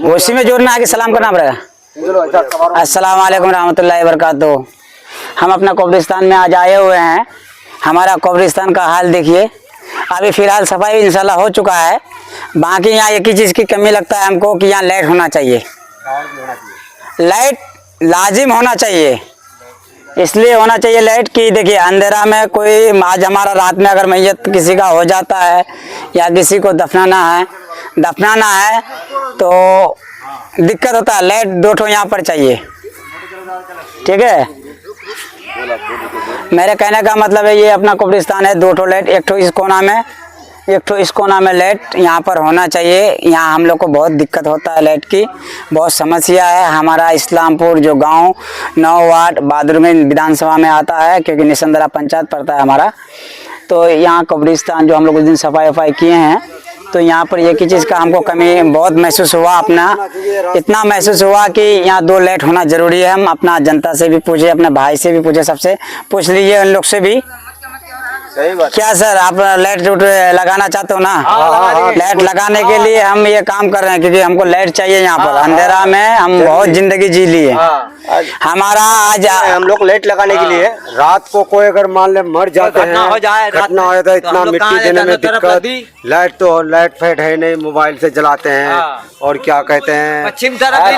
उसी में जोड़ना है कि सलाम करना पड़ेगा। अस्सलाम वालेकुम रहमतुल्लाहि व बरकातुहू। हम अपना कब्रिस्तान में आज आए हुए हैं। हमारा कब्रिस्तान का हाल देखिए। अभी फ़िलहाल सफाई इंशाल्लाह हो चुका है। बाकी यहाँ एक ही चीज़ की कमी लगता है हमको कि यहाँ लाइट होना चाहिए। लाइट लाजिम होना चाहिए। इसलिए होना चाहिए लाइट कि देखिए अंधेरा में कोई आज हमारा रात में अगर मैयत किसी का हो जाता है या किसी को दफनाना है तो दिक्कत होता है। लाइट 2 ठो यहाँ पर चाहिए। ठीक है, मेरे कहने का मतलब है ये अपना कब्रिस्तान है, 2 ठो लाइट, एक ठो इस कोना में लाइट यहाँ पर होना चाहिए। यहाँ हम लोग को बहुत दिक्कत होता है, लाइट की बहुत समस्या है। हमारा इस्लामपुर जो गांव 9 वार्ड बहादुरगंज विधानसभा में आता है, क्योंकि निसंदरा पंचायत पड़ता है हमारा। तो यहाँ कब्रिस्तान जो हम लोग उस दिन सफाई किए हैं, तो यहाँ पर एक ही चीज़ का हमको कमी बहुत महसूस हुआ। इतना महसूस हुआ कि यहाँ 2 लाइट होना ज़रूरी है। हम अपना जनता से भी पूछे, अपने भाई से भी पूछे, सबसे पूछ लीजिए उन लोग से भी। सही बात। क्या सर आप लाइट लगाना चाहते हो ना? लाइट लगाने के लिए हम ये काम कर रहे हैं, क्योंकि हमको लाइट चाहिए। यहाँ पर अंधेरा में हम बहुत जिंदगी जी ली है। हमारा आज हम लोग लाइट लगाने के लिए रात को कोई अगर मान ले मर जाते हैं, घटना हो जाता है, इतना मिट्टी देने में दिक्कत। लाइट फाइट है नहीं, मोबाइल से जलाते हैं और क्या कहते हैं पश्चिम तरफ कोई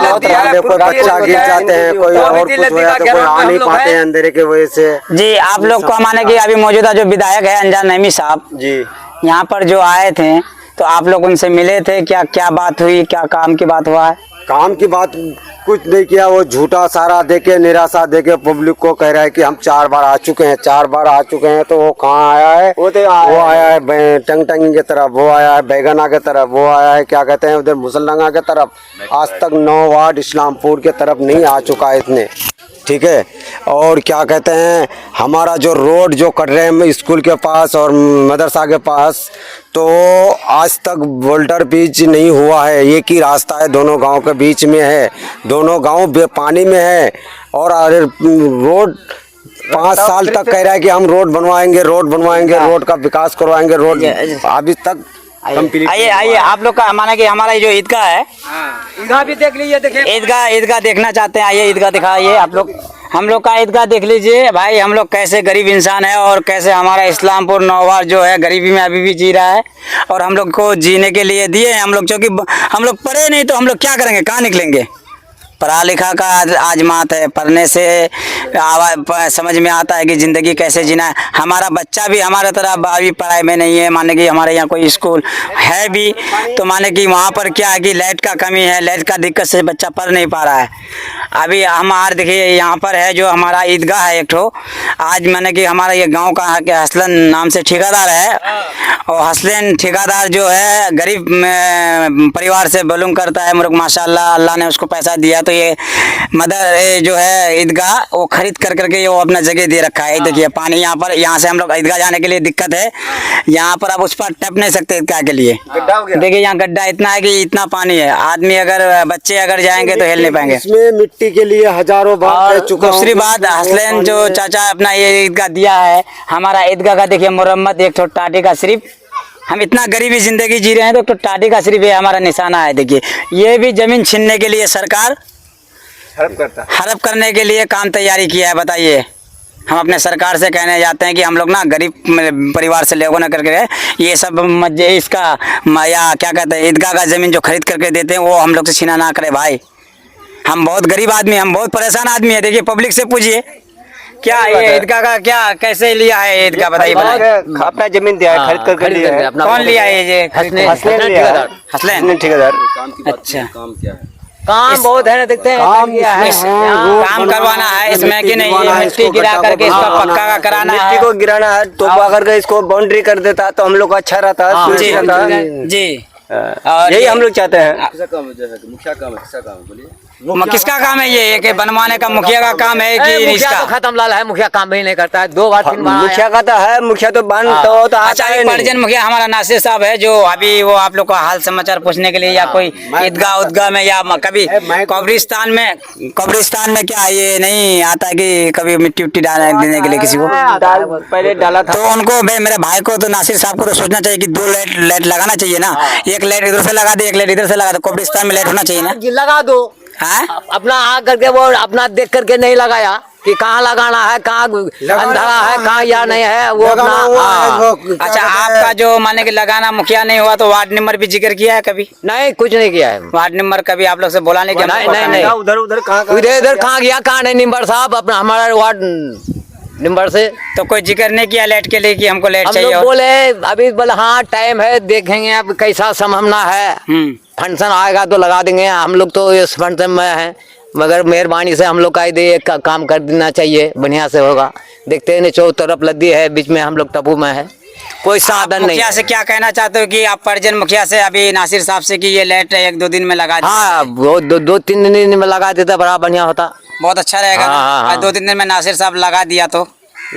बच्चा गिर जाते हैं, कोई और कुछ हो जाता है, कोई आ नहीं पाते हैं अंधेरे की वजह से। जी आप लोग को माने कि अभी मौजूदा जो विधायक है अनजान नईमी साहब जी यहाँ पर जो आए थे, तो आप लोग उनसे मिले थे? क्या बात हुई, क्या काम की बात हुआ है? काम की बात कुछ नहीं किया। वो झूठा सारा देके, निराशा देके पब्लिक को कह रहा है कि हम 4 बार आ चुके हैं। तो वो कहाँ आया है? वो आया है टंगटंगी की तरफ, वो आया है बैगना की तरफ, वो आया है क्या कहते हैं उधर मुसलडंगा की तरफ। आज तक 9 वार्ड इस्लामपुर के तरफ नहीं आ चुका है इतने। ठीक है, और क्या कहते हैं हमारा जो रोड जो कट रहे हैं स्कूल के पास और मदरसा के पास, तो आज तक बोल्डर ब्रिज नहीं हुआ है। एक ही रास्ता है, दोनों गांव के बीच में है, दोनों गांव पानी में है। और रोड 5 साल तक कह रहा है कि हम रोड बनवाएंगे, रोड का विकास करवाएंगे। रोड अभी तक आइए आप लोग का माना कि हमारा जो ईदगाह है, ईदगाह भी देख लीजिए। देखिए ईदगाह देखना चाहते हैं, आइए ईदगाह दिखाइए आप लोग। हम लोग का ईदगाह देख लीजिए भाई। हम लोग कैसे गरीब इंसान है और कैसे हमारा इस्लामपुर 9 वार्ड जो है गरीबी में अभी भी जी रहा है। और हम लोग को जीने के लिए दिए हम लोग, क्योंकि हम लोग पढ़े नहीं तो हम लोग क्या करेंगे, कहाँ निकलेंगे? पढ़ा लिखा का आजमात है, पढ़ने से समझ में आता है कि ज़िंदगी कैसे जीना है। हमारा बच्चा भी हमारे तरह अभी पढ़ाई में नहीं है। माने कि हमारे यहाँ कोई स्कूल है भी, तो माने कि वहाँ पर क्या है कि लाइट का कमी है, लाइट का दिक्कत से बच्चा पढ़ नहीं पा रहा है। अभी हमारे देखिए यहाँ पर है जो हमारा ईदगाह है एक ठो। आज माने कि हमारा ये गाँव का के हसलन नाम से ठेकेदार है, और हसलन ठेकेदार जो है गरीब परिवार से बिलोंग करता है। मुर्ग माशाल्लाह अल्लाह ने उसको पैसा दिया, तो ये जो है ईदगाह वो खरीद करके वो अपना जगह दे रखा है। देखिए पानी यहाँ से हम लोग ईदगाह जाने के लिए दिक्कत है। यहाँ पर आप उस पर टप नहीं सकते ईदगाह के लिए। देखिए यहाँ गड्ढा इतना है कि इतना पानी है, आदमी बच्चे अगर जाएंगे तो हिल नहीं पाएंगे। इसमें मिट्टी के लिए हजारों बार चुका। दूसरी बात हसलन जो चाचा अपना ये ईदगाह दिया है, हमारा ईदगाह का देखिए मुरम्मत एक ठो टाटे का सिर्फ, हम इतना गरीबी जिंदगी जी रहे हैं तो टाटे का सिर्फ ये हमारा निशाना है। देखिए ये भी जमीन छीनने के लिए सरकार हड़प करने के लिए काम तैयारी किया है। बताइए, हम अपने सरकार से कहने जाते हैं कि हम लोग ना गरीब परिवार से लोगों ने करके ये सब इसका या क्या कहते हैं ईदगाह का ज़मीन जो खरीद करके देते हैं वो हम लोग से छीना ना करे भाई। हम बहुत गरीब आदमी, हम बहुत परेशान आदमी है। देखिए पब्लिक से पूछिए क्या ये ईदगाह का क्या कैसे लिया है ईदगाह, बताइए। अपना जमीन दिया है, खरीद करके लिया है। कौन लिया है ये? हसलन ठेकेदार। अच्छा, काम क्या है? काम बहुत है ना, देखते हैं काम करवाना है इसमें कि नहीं, ये मिट्टी गिरा करके इसका पक्का का कराना है। मिट्टी को गिराना है, तो अगर इसको बाउंड्री कर देता तो हम लोग अच्छा रहता जी। यही हम लोग चाहते हैं। मुखिया काम है, बोलिए। किसका काम है ये कि बनवाने का मुखिया का काम है कि मुखिया इसका? तो खत्म लाल है, मुखिया काम भी नहीं करता है, 2 बार 3 बार मुखिया का तो है, मुखिया तो बन हाँ। तो अच्छा, एक पर्यटन मुखिया हमारा नासिर साहब है जो अभी वो आप लोग का हाल समाचार पूछने के लिए या कोई ईदगाह उदगाह में या कभी कब्रिस्तान में क्या ये नहीं आता कि कभी मिट्टी उट्टी डालने देने के लिए किसी को? पहले डाला था। तो उनको मेरे भाई को तो नासिर साहब को तो सोचना चाहिए कि 2 लाइट लगाना चाहिए ना। एक लाइट इधर से लगा दे, एक लाइट इधर से लगा दे, कब्रिस्तान में लाइट होना चाहिए ना। लगा दो। हाँ? अपना आ करके वो अपना देख करके नहीं लगाया कि कहाँ लगाना है, कहाँ अंधेरा है, कहाँ या नहीं है, वो अपना हाँ। अच्छा, आपका जो माने कि लगाना मुखिया नहीं हुआ तो वार्ड नंबर भी जिक्र किया है कभी? नहीं, कुछ नहीं किया है। वार्ड नंबर कभी आप लोग से बोला नहीं कि नहीं उधर उधर कहाँ इधर कहाँ गया, कहाँ नहीं, निम्बर साहब अपना हमारा वार्ड नंबर से तो कोई जिक्र नहीं किया लाइट के लिए कि हमको लाइट हम चाहिए? लोग बोले अभी बोले हाँ टाइम है, देखेंगे अब कैसा संभालना है, फंक्शन आएगा तो लगा देंगे। हम लोग तो इस फंक्शन में हैं, मगर मेहरबानी से हम लोग का ये काम कर देना चाहिए, बढ़िया से होगा। देखते हैं चारों तरफ लद्दी है, बीच में हम लोग टबू में है, कोई साधन नहीं। मुखिया से क्या कहना चाहते हो कि आप परिजन मुखिया से अभी नासिर साहब से कि ये लाइट 1-2 दिन में लगा दीजिए? हाँ, वो 2-3 दिन में लगा देता बड़ा बढ़िया होता, बहुत अच्छा रहेगा। हाँ। 2-3 दिन में नासिर साहब लगा दिया तो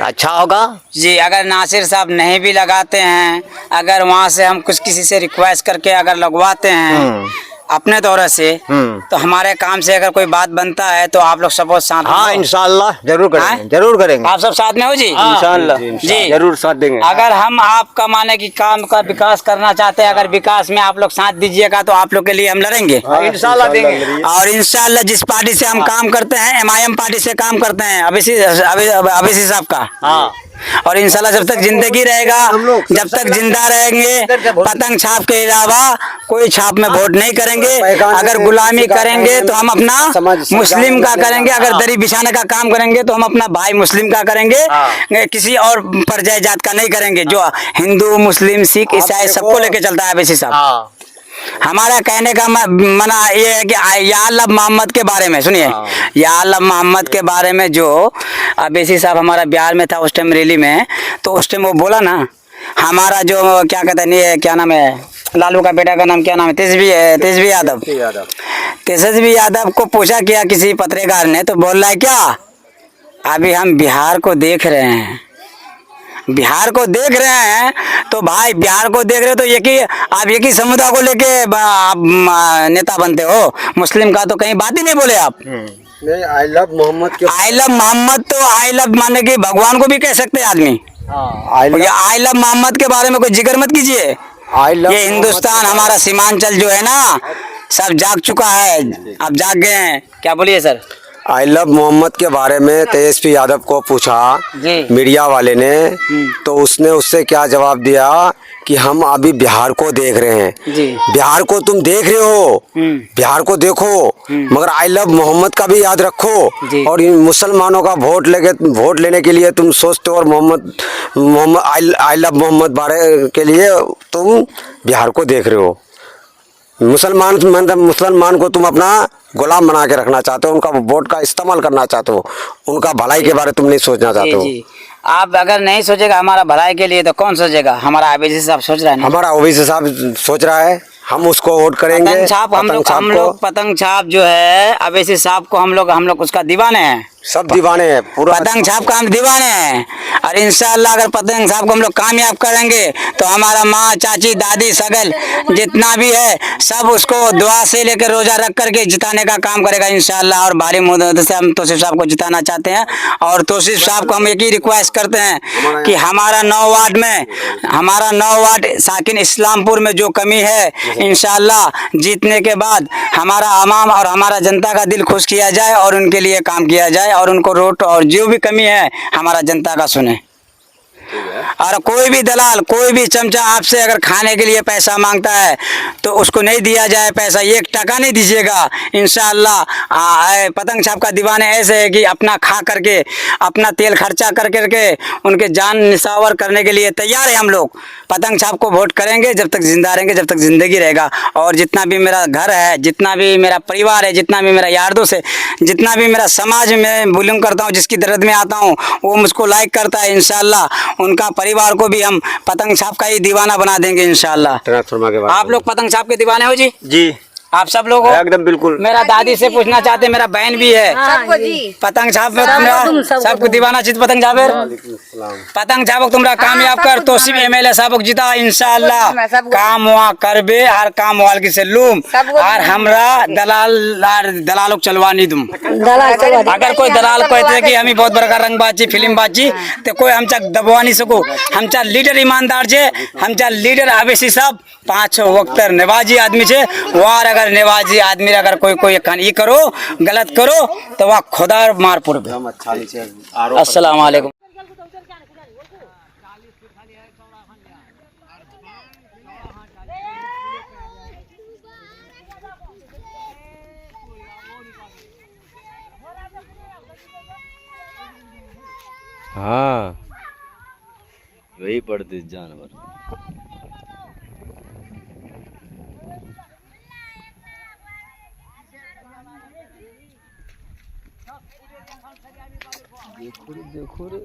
अच्छा होगा जी। अगर नासिर साहब नहीं भी लगाते हैं, अगर वहाँ से हम कुछ किसी से रिक्वेस्ट करके अगर लगवाते हैं अपने तौर से, तो हमारे काम से अगर कोई बात बनता है तो आप लोग सब साथ में हाँ हो? इंशाल्लाह जरूर हाँ? करेंगे, जरूर करेंगे। आप सब साथ में हो जी? इंशाल्लाह जी जरूर साथ देंगे। अगर हम आपका माने कि काम का विकास करना चाहते हैं, अगर विकास में आप लोग साथ दीजिएगा तो आप लोग के लिए हम लड़ेंगे इंशाल्लाह देंगे। और इंशाल्लाह जिस पार्टी से हम काम करते हैं, MIM पार्टी से काम करते हैं, अभी साहब का। हाँ, और इंशाल्लाह जब तक जिंदगी रहेगा, जब तक जिंदा रहेंगे, पतंग छाप के अलावा कोई छाप में वोट नहीं करेंगे। अगर गुलामी करेंगे तो हम अपना मुस्लिम का करेंगे, अगर दरी बिछाने का काम करेंगे तो हम अपना भाई मुस्लिम का करेंगे, किसी और परजाई जात का नहीं करेंगे। जो हिंदू मुस्लिम सिख ईसाई सबको लेके चलता है अवैसी साहब। हमारा कहने का मना ये है कि या अल्लाह मोहम्मद के बारे में सुनिए, या अल्लाह मोहम्मद के बारे में जो अवैसी साहब हमारा बिहार में था उस टाइम रैली में, तो उस टाइम वो बोला ना, हमारा जो क्या कहते हैं ये क्या नाम है, लालू का बेटा का नाम क्या नाम है, तेजस्वी यादव को पूछा किया किसी पत्रकार ने, तो बोल रहा है क्या अभी हम बिहार को देख रहे हैं, बिहार को देख रहे हैं। तो भाई बिहार को देख रहे हो तो आप एक ही समुदाय को लेके आप नेता बनते हो, मुस्लिम का तो कहीं बात ही नहीं बोले आप। नहीं, आई लव मोहम्मद के आई लव मोहम्मद तो आई लव माने कि भगवान को भी कह सकते हैं आदमी। आई लव मोहम्मद के बारे में कोई जिक्र मत कीजिए। ये हिंदुस्तान हमारा सीमांचल जो है ना, सब जाग चुका है, अब जाग गए हैं। क्या बोलिए सर? आई लव मोहम्मद के बारे में तेजस्वी यादव को पूछा मीडिया वाले ने, तो उसने उससे क्या जवाब दिया कि हम अभी बिहार को देख रहे हैं। जी। बिहार को तुम देख रहे हो, बिहार को देखो, मगर आई लव मोहम्मद का भी याद रखो। और इन मुसलमानों का वोट लेने के लिए तुम सोचते हो, और मोहम्मद आई लव मोहम्मद बारे के लिए तुम बिहार को देख रहे हो। मुसलमान को तुम अपना गुलाम बना के रखना चाहते हो, उनका वोट का इस्तेमाल करना चाहते हो, उनका भलाई के बारे तुम नहीं सोचना चाहते हो। जी। आप अगर नहीं सोचेगा हमारा भलाई के लिए तो कौन सोचेगा? हमारा अवैसी साहब सोच रहा है ना? हमारा ओवैसी साहब सोच रहा है, हम उसको वोट करेंगे। पतंग छाप हम लोग पतंग छाप जो है अवैसी साहब को हम लोग उसका दीवाने हैं, सब दीवाने हैं, पूरा पतंग छाप का हम दीवाने हैं। और इंशाल्लाह अगर पतंग छाप को हम लोग कामयाब करेंगे तो हमारा माँ चाची दादी सगल जितना भी है सब उसको दुआ से लेकर रोजा रख करके जिताने का काम करेगा इंशाल्लाह। और भारी मुद्दत से हम तौसीफ साहब को जिताना चाहते हैं। और तौसीफ साहब को हम एक ही रिक्वेस्ट करते हैं कि हमारा 9 वार्ड साकिन इस्लामपुर में जो कमी है, इंशाल्लाह जीतने के बाद हमारा आवाम और हमारा जनता का दिल खुश किया जाए और उनके लिए काम किया जाए, और उनको रोट और जो भी कमी है हमारा जनता का सुने। और कोई भी दलाल, कोई भी चमचा आपसे अगर खाने के लिए पैसा मांगता है तो उसको नहीं दिया जाए पैसा, 1 टका नहीं दीजिएगा इंशाअल्लाह। पतंग छाप का दीवाने ऐसे है कि अपना खा करके अपना तेल खर्चा कर करके उनके जान निसावर करने के लिए तैयार है हम लोग। पतंग छाप को वोट करेंगे जब तक जिंदा रहेंगे, जब तक जिंदगी रहेगा। और जितना भी मेरा घर है, जितना भी मेरा परिवार है, जितना भी मेरा यार दोस्त है, जितना भी मेरा समाज में बिलोंग करता हूँ, जिसकी दर्द में आता हूँ वो मुझको लाइक करता है, इंशाअल्लाह उनका परिवार को भी हम पतंग छाप का ही दीवाना बना देंगे इंशाअल्लाह। ट्रांसफार्मर के बाद आप लोग पतंग छाप के दीवाने हो जी? जी आप सब लोग हो? एकदम बिल्कुल। मेरा दादी से पूछना चाहते, मेरा बहन भी है। सबको जी पतंग छाप में तुमरा सबको दीवाना चित पतंग छापेर पतंग छापक तुमरा कामयाब कर तोसिब एमएलए साहब जिता इंशाल्लाह काम वहाँ करबे और काम वाल की से लूम और हमरा दलाल चलवा नहीं दूम। अगर कोई दलाल कहते कि हम बहुत बड़ा रंगबाजी फिल्म बाजी तो कोई हम दबवा नहीं सको। हम लीडर ईमानदार छे, हम लीडर आवेशी सब 5 वक्त नवाजी आदमी छे। वार अगर नवाजी आदमी अगर कोई ई करो गलत करो तो वह खुदा मार पड़बे। अस्सलाम वालेकुम। हाँ वही पड़ते जानवर। देखो रे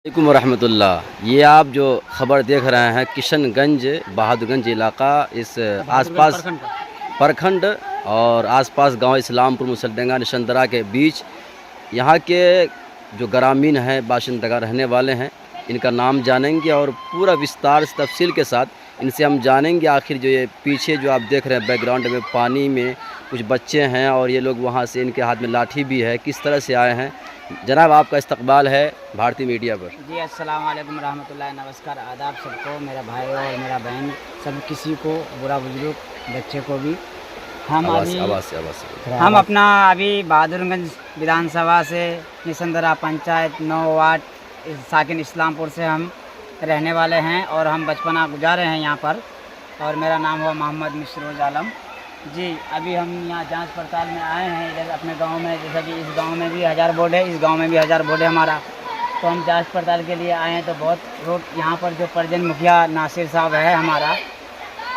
वालेकुम रहमतुल्लाह। ये आप जो ख़बर देख रहे हैं किशनगंज बहादुरगंज इलाका, इस आसपास प्रखंड और आसपास गांव इस्लामपुर मुसलडंगा निशंदरा के बीच यहाँ के जो ग्रामीण हैं बाशिंदगा रहने वाले हैं, इनका नाम जानेंगे और पूरा विस्तार से तफसील के साथ इनसे हम जानेंगे। आखिर जो ये पीछे जो आप देख रहे हैं बैकग्राउंड में पानी में कुछ बच्चे हैं और ये लोग वहाँ से, इनके हाथ में लाठी भी है, किस तरह से आए हैं। जनाब आपका इस्तकबाल है भारतीय मीडिया पर। जी अस्सलाम वालेकुम रहमतुल्लाह, नमस्कार आदाब सबको, मेरा भाई और मेरा बहन सब किसी को, बुरा बुजुर्ग बच्चे को भी। हम आवाज़ अभी आवाज़ से आवाज़ से। हम अपना अभी बहादुरगंज विधानसभा से निसंदरा पंचायत 9 वार्ड साकिन इस्लामपुर से हम रहने वाले हैं और हम बचपना गुजारे हैं यहाँ पर। और मेरा नाम हुआ मोहम्मद मिसरोज आलम जी। अभी हम यहाँ जांच पड़ताल में आए हैं इधर अपने गांव में, जैसा कि इस गांव में भी 1000 बोर्ड है, इस गांव में भी 1000 बोर्ड है हमारा। तो हम जांच पड़ताल के लिए आए हैं। तो बहुत रोड यहाँ पर जो प्रजन मुखिया नासिर साहब है हमारा,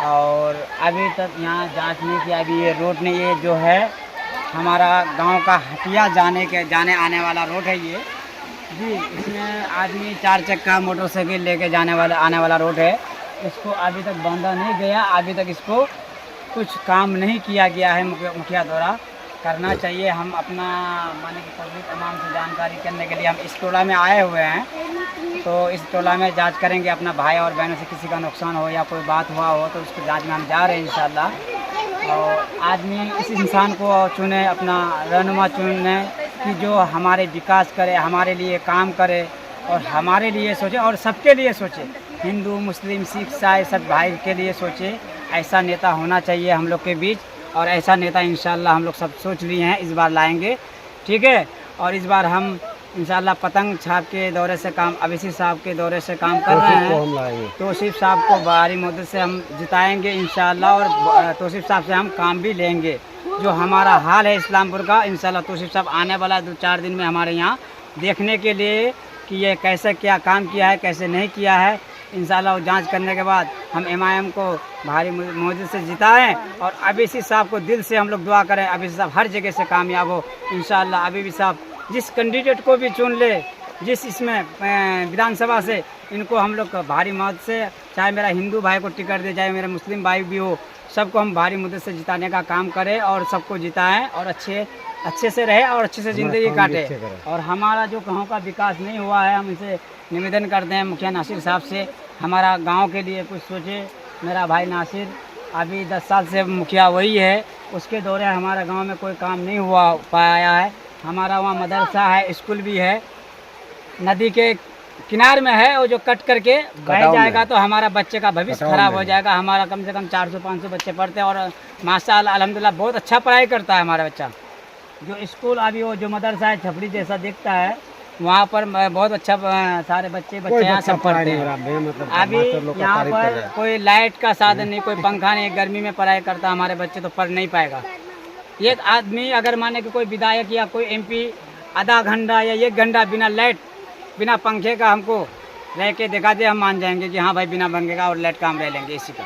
और अभी तक यहाँ जांच नहीं किया। अभी ये रोड नहीं, ये जो है हमारा गांव का हटिया जाने आने वाला रोड है ये जी। इसमें आदमी 4 चक्का मोटरसाइकिल लेके आने वाला रोड है। इसको अभी तक बांधा नहीं गया, अभी तक इसको कुछ काम नहीं किया गया है मुखिया द्वारा। करना चाहिए। हम अपना माने कि पब्लिक अवाम से जानकारी करने के लिए हम इस टोला में आए हुए हैं। तो इस टोला में जांच करेंगे, अपना भाई और बहनों से किसी का नुकसान हो या कोई बात हुआ हो तो उसको जांच में हम जा रहे हैं इंशाल्लाह। और आदमी इस इंसान को चुने, अपना रहनुमा चुने कि जो हमारे विकास करे, हमारे लिए काम करे और हमारे लिए सोचे और सबके लिए सोचे, हिंदू मुस्लिम सिख ईसाई सब भाई के लिए सोचे। ऐसा नेता होना चाहिए हम लोग के बीच, और ऐसा नेता इंशाल्लाह हम लोग सब सोच लिए हैं इस बार लाएंगे, ठीक है। और इस बार हम इंशाल्लाह पतंग छाप के दौरे से काम, अभिषेक साहब के दौरे से काम कर रहे हैं। तौसीफ साहब को भारी मदद से हम जिताएंगे इंशाल्लाह, और तौसीफ साहब से हम काम भी लेंगे। जो हमारा हाल है इस्लामपुर का, इंशाल्लाह तौसीफ साहब आने वाला 2-4 दिन में हमारे यहाँ देखने के लिए कि ये कैसे क्या काम किया है, कैसे नहीं किया है। इंशाल्लाह वो जांच करने के बाद हम MIM को भारी मदद से जिताएं, और अभिषेक साहब को दिल से हम लोग दुआ करें अभिषेक साहब हर जगह से कामयाब हो इंशाल्लाह। अभिषेक साहब जिस कैंडिडेट को भी चुन ले, जिस इसमें विधानसभा से, इनको हम लोग भारी मदद से, चाहे मेरा हिंदू भाई को टिकट दे, चाहे मेरा मुस्लिम भाई भी हो, सबको हम भारी मदद से जिताने का काम करें और सबको जिताएं और अच्छे से रहे और अच्छे से ज़िंदगी काटे। और हमारा जो गाँव का विकास नहीं हुआ है, हम इसे निवेदन करते हैं मुखिया नासिर साहब से, हमारा गांव के लिए कुछ सोचे। मेरा भाई नासिर अभी 10 साल से मुखिया वही है, उसके दौरे हमारा गांव में कोई काम नहीं हुआ पाया है। हमारा वहाँ मदरसा है, स्कूल भी है, नदी के किनार में है, और जो कट करके बह जाएगा तो हमारा बच्चे का भविष्य खराब हो जाएगा। हमारा कम से कम 400-500 बच्चे पढ़ते हैं और माशाअल्लाह अल्हम्दुलिल्लाह बहुत अच्छा पढ़ाई करता है हमारा बच्चा। जो स्कूल अभी वो जो मदरसा है छपड़ी जैसा दिखता है, वहाँ पर बहुत अच्छा सारे बच्चे यहाँ सब पढ़ते हैं। अभी यहाँ पर कोई लाइट का साधन नहीं, कोई पंखा नहीं, गर्मी में पढ़ाई करता हमारे बच्चे तो पढ़ नहीं पाएगा। एक आदमी अगर माने कि कोई विधायक या कोई MP आधा घंटा या 1 घंटा बिना लाइट बिना पंखे का हमको रह के दिखा दे, हम मान जाएंगे कि हाँ भाई बिना पंखे का और लाइट का हम रह लेंगे। इसी का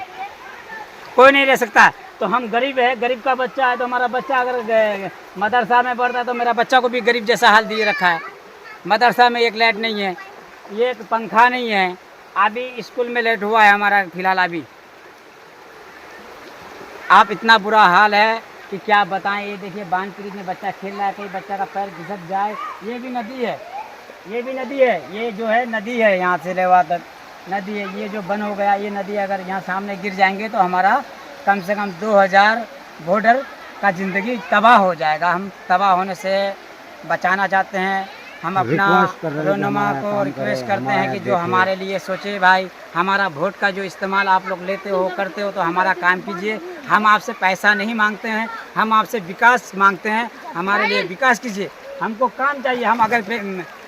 कोई नहीं रह सकता। तो हम गरीब है, गरीब का बच्चा है, तो हमारा बच्चा अगर मदरसा में पढ़ता है तो मेरा बच्चा को भी गरीब जैसा हाल दिए रखा है। मदरसा में एक लाइट नहीं है, एक पंखा नहीं है। अभी स्कूल में लेट हुआ है हमारा फिलहाल अभी। आप इतना बुरा हाल है कि क्या बताएं। ये देखिए बांध ब्रिज में बच्चा खेल रहा है, कहीं बच्चा का पैर घिसक जाए। ये भी नदी है, ये भी नदी है, ये जो है नदी है, यहाँ से लेवा तक नदी है। ये जो बंद हो गया, ये नदी अगर यहाँ सामने गिर जाएंगे तो हमारा कम से कम 2000 वोटर का ज़िंदगी तबाह हो जाएगा। हम तबाह होने से बचाना चाहते हैं। हम अपना रहनुमा को रिक्वेस्ट करते हैं कि जो हमारे लिए सोचे भाई, हमारा वोट का जो इस्तेमाल आप लोग लेते हो करते हो तो हमारा काम कीजिए। हम आपसे पैसा नहीं मांगते हैं, हम आपसे विकास मांगते हैं। हमारे लिए विकास कीजिए, हमको काम चाहिए। हम अगर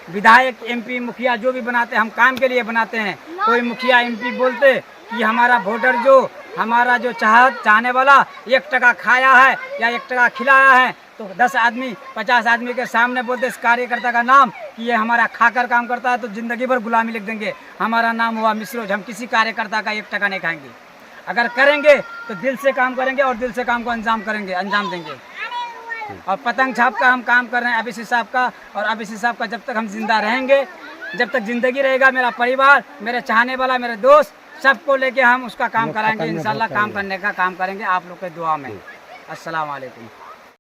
विधायक MP मुखिया जो भी बनाते हैं हम काम के लिए बनाते हैं। कोई मुखिया MP बोलते कि हमारा वोटर जो हमारा जो चाहने वाला 1 टका खाया है या 1 टका खिलाया है तो 10 आदमी 50 आदमी के सामने बोलते इस कार्यकर्ता का नाम कि ये हमारा खाकर काम करता है तो ज़िंदगी भर गुलामी लिख देंगे। हमारा नाम हुआ मिसरोज, हम किसी कार्यकर्ता का 1 टका नहीं खाएंगे। अगर करेंगे तो दिल से काम करेंगे और दिल से काम को अंजाम देंगे। और पतंग छाप का हम काम कर रहे हैं अभिषेक साहब का, और अभिषेक साहब का जब तक हम जिंदा रहेंगे, जब तक ज़िंदगी रहेगा, मेरा परिवार, मेरे चाहने वाला, मेरे दोस्त सबको लेके हम उसका काम कराएंगे इंशाल्लाह। काम करने का काम करेंगे आप लोग के दुआ में। अस्सलाम वालेकुम।